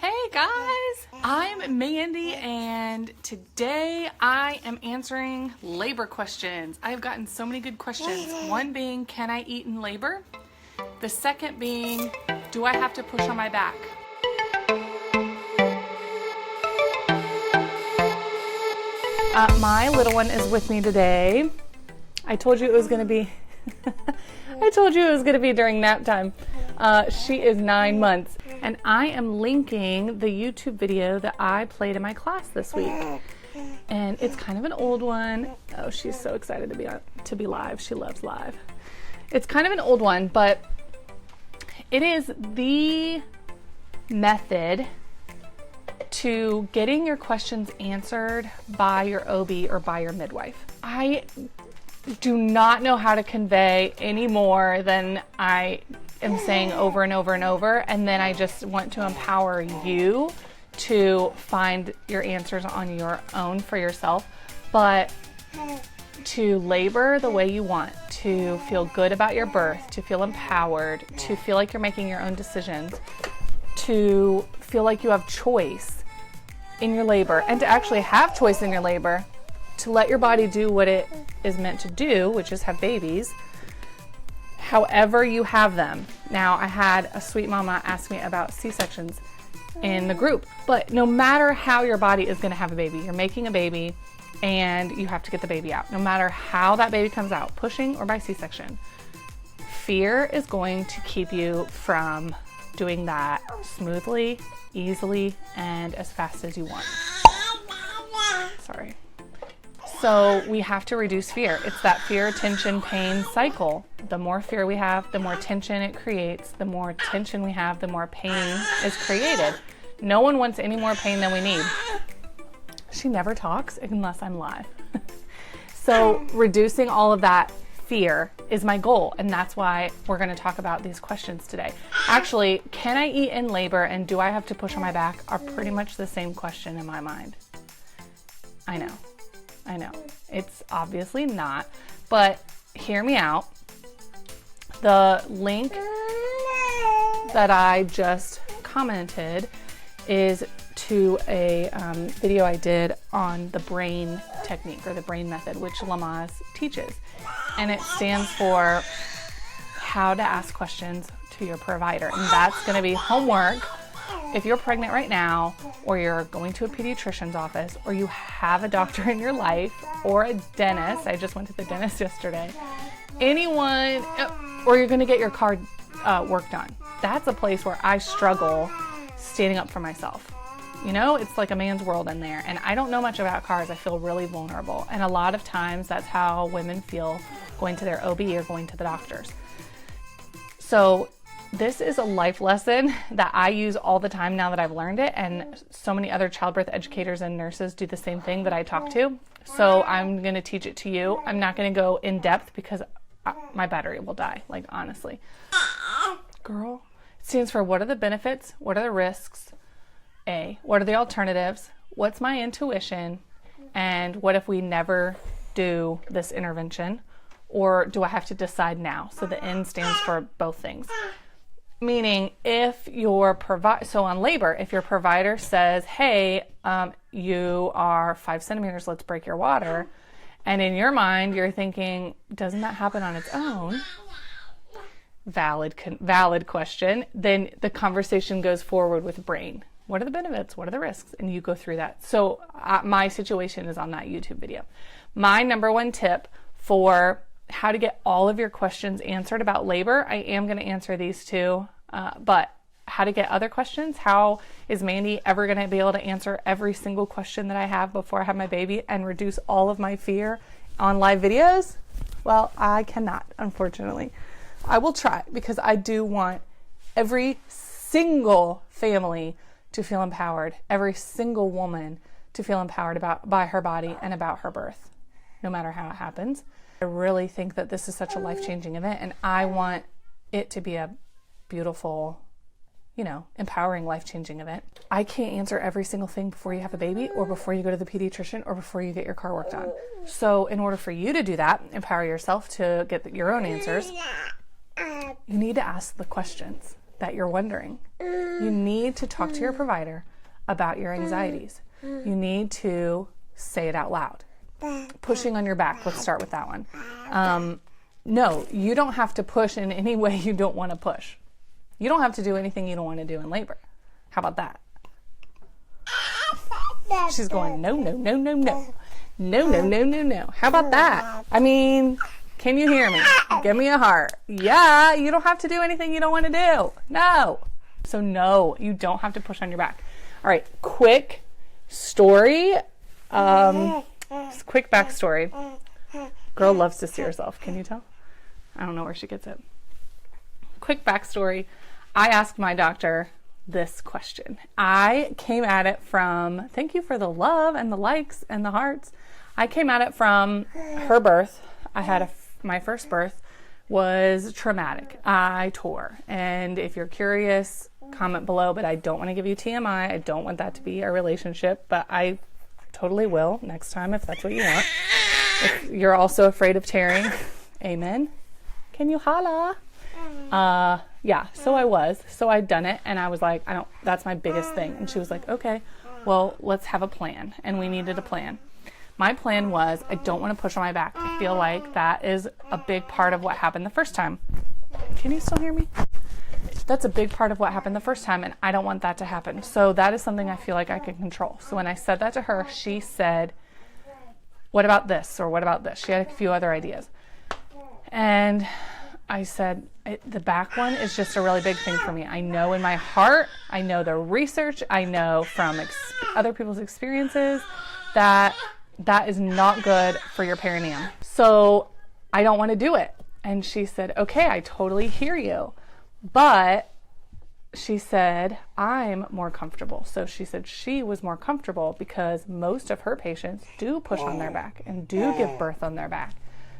Hey guys, I'm Mandy and today I am answering labor questions. I've gotten so many good questions. One being, can I eat in labor? The second being, do I have to push on my back? My little one is with me today. I told you it was going to be during nap time. She is 9 months, and I am linking the YouTube video that I played in my class this week. And it's kind of an old one. Oh, she's so excited to be live. She loves live. It's kind of an old one, but it is the method to getting your questions answered by your OB or by your midwife. I do not know how to convey any more than I am saying over and over and over, and then I just want to empower you to find your answers on your own for yourself, but to labor the way you want, to feel good about your birth, to feel empowered, to feel like you're making your own decisions, to feel like you have choice in your labor, and to actually have choice in your labor, to let your body do what it is meant to do, which is have babies, however you have them. Now, I had a sweet mama ask me about C-sections in the group, but no matter how your body is going to have a baby, you're making a baby and you have to get the baby out. No matter how that baby comes out, pushing or by C-section, fear is going to keep you from doing that smoothly, easily, and as fast as you want. Sorry. So we have to reduce fear. It's that fear, tension, pain cycle. The more fear we have, the more tension it creates. The more tension we have, the more pain is created. No one wants any more pain than we need. She never talks unless I'm live. So reducing all of that fear is my goal, and that's why we're going to talk about these questions today. Actually, can I eat in labor and do I have to push on my back are pretty much the same question in my mind. I know. It's obviously not, but hear me out. The link that I just commented is to a video I did on the B.R.A.I.N technique, or the B.R.A.I.N method, which Lamaze teaches. And it stands for how to ask questions to your provider. And that's going to be homework if you're pregnant right now, or you're going to a pediatrician's office, or you have a doctor in your life, or a dentist. I just went to the dentist yesterday. Anyone, or you're going to get your car work done. That's a place where I struggle standing up for myself. You know, it's like a man's world in there, and I don't know much about cars. I feel really vulnerable, and a lot of times that's how women feel going to their OB or going to the doctors. So this is a life lesson that I use all the time now that I've learned it, and so many other childbirth educators and nurses do the same thing that I talk to. So I'm going to teach it to you. I'm not going to go in depth because my battery will die, like honestly. Girl, it stands for what are the benefits, what are the risks, what are the alternatives, what's my intuition, and what if we never do this intervention, or do I have to decide now? So the N stands for both things. Meaning, if your so on labor, if your provider says, hey, you are 5 centimeters, let's break your water, and in your mind you're thinking, doesn't that happen on its own? Valid question. Then the conversation goes forward with B.R.A.I.N. What are the benefits? What are the risks? And you go through that. So my situation is on that YouTube video. My number one tip for how to get all of your questions answered about labor, I am going to answer these two, but how to get other questions, how is Mandy ever going to be able to answer every single question that I have before I have my baby and reduce all of my fear on live videos? Well, I cannot, unfortunately. I will try, because I do want every single family to feel empowered, every single woman to feel empowered by her body and about her birth, no matter how it happens. I really think that this is such a life-changing event, and I want it to be a beautiful, empowering, life-changing event. I can't answer every single thing before you have a baby, or before you go to the pediatrician, or before you get your car worked on. So in order for you to do that, empower yourself to get your own answers, you need to ask the questions. that you're wondering. You need to talk to your provider about your anxieties. You need to say it out loud. Pushing on your back. Let's start with that one. No, you don't have to push in any way you don't want to push. You don't have to do anything you don't want to do in labor. How about that? She's going, no, no, no, no, no. No, no, no, no, no. How about that? I mean, can you hear me? Give me a heart. Yeah, you don't have to do anything you don't want to do. No. So no, you don't have to push on your back. All right, quick story. Quick backstory. Girl loves to see herself. Can you tell? I don't know where she gets it. Quick backstory. I asked my doctor this question. I came at it from, thank you for the love and the likes and the hearts. I came at it from her birth. I had my first birth was traumatic. I tore. And if you're curious, comment below, but I don't want to give you TMI. I don't want that to be our relationship, but I totally will next time if that's what you want. If you're also afraid of tearing, amen. Can you holla? Yeah, so I was. So I'd done it and I was like, that's my biggest thing. And she was like, okay, well, let's have a plan. And we needed a plan. My plan was, I don't want to push on my back. I feel like that is a big part of what happened the first time. Can you still hear me? That's a big part of what happened the first time, and I don't want that to happen. So that is something I feel like I can control. So when I said that to her, she said, what about this? Or what about this? She had a few other ideas. And I said, the back one is just a really big thing for me. I know in my heart, I know the research, I know from other people's experiences that is not good for your perineum. So I don't want to do it. And she said, okay, I totally hear you. But she said, I'm more comfortable. So she said she was more comfortable because most of her patients do push on their back and do give birth on their back.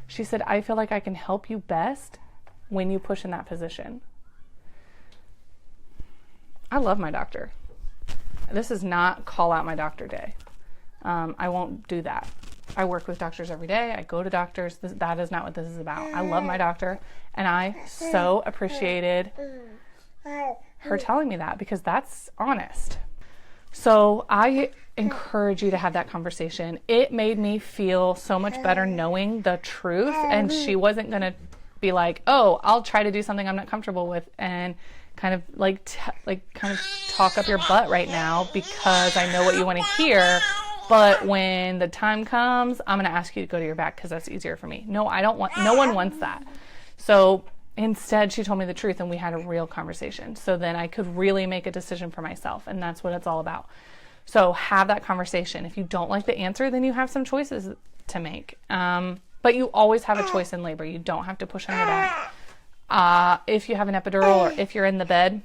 She said, I feel like I can help you best when you push in that position. I love my doctor. This is not call out my doctor day. I won't do that. I work with doctors every day. I go to doctors. That is not what this is about. I love my doctor, and I so appreciated her telling me that because that's honest. So I encourage you to have that conversation. It made me feel so much better knowing the truth, and she wasn't going to be like, oh, I'll try to do something I'm not comfortable with and kind of kind of talk up your butt right now because I know what you want to hear. But when the time comes, I'm going to ask you to go to your back because that's easier for me. No, I don't want, no one wants that. So instead, she told me the truth and we had a real conversation. So then I could really make a decision for myself, and that's what it's all about. So have that conversation. If you don't like the answer, then you have some choices to make. But you always have a choice in labor. You don't have to push on your back. If you have an epidural or if you're in the bed,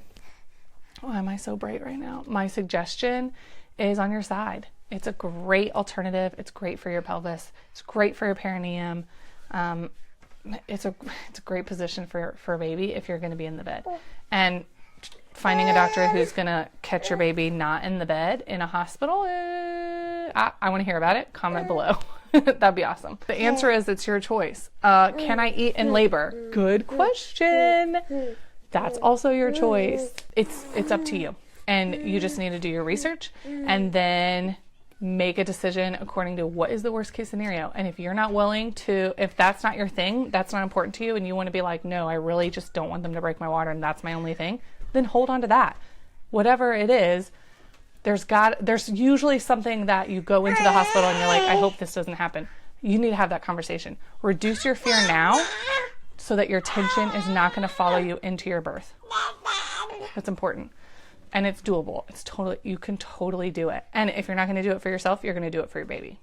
why am I so bright right now? My suggestion is on your side. It's a great alternative. It's great for your pelvis. It's great for your perineum. It's a great position for a baby if you're going to be in the bed. And finding a doctor who's going to catch your baby not in the bed in a hospital, I want to hear about it. Comment below. That'd be awesome. The answer is it's your choice. Can I eat in labor? Good question. That's also your choice. It's up to you. And you just need to do your research and then make a decision according to what is the worst case scenario. And if you're not willing to, if that's not your thing, that's not important to you, and you want to be like, no, I really just don't want them to break my water and that's my only thing, then hold on to that. Whatever it is, there's usually something that you go into the hospital and you're like, I hope this doesn't happen. You need to have that conversation. Reduce your fear now so that your tension is not going to follow you into your birth. That's important. And it's doable. You can totally do it. And if you're not going to do it for yourself, you're going to do it for your baby,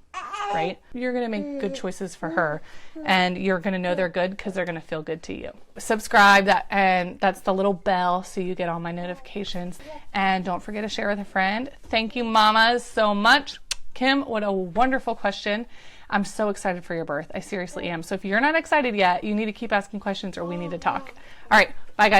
right? You're going to make good choices for her, and you're going to know they're good because they're going to feel good to you. Subscribe, and that's the little bell so you get all my notifications. And don't forget to share with a friend. Thank you, mamas, so much. Kim, what a wonderful question. I'm so excited for your birth. I seriously am. So if you're not excited yet, you need to keep asking questions or we need to talk. All right. Bye, guys.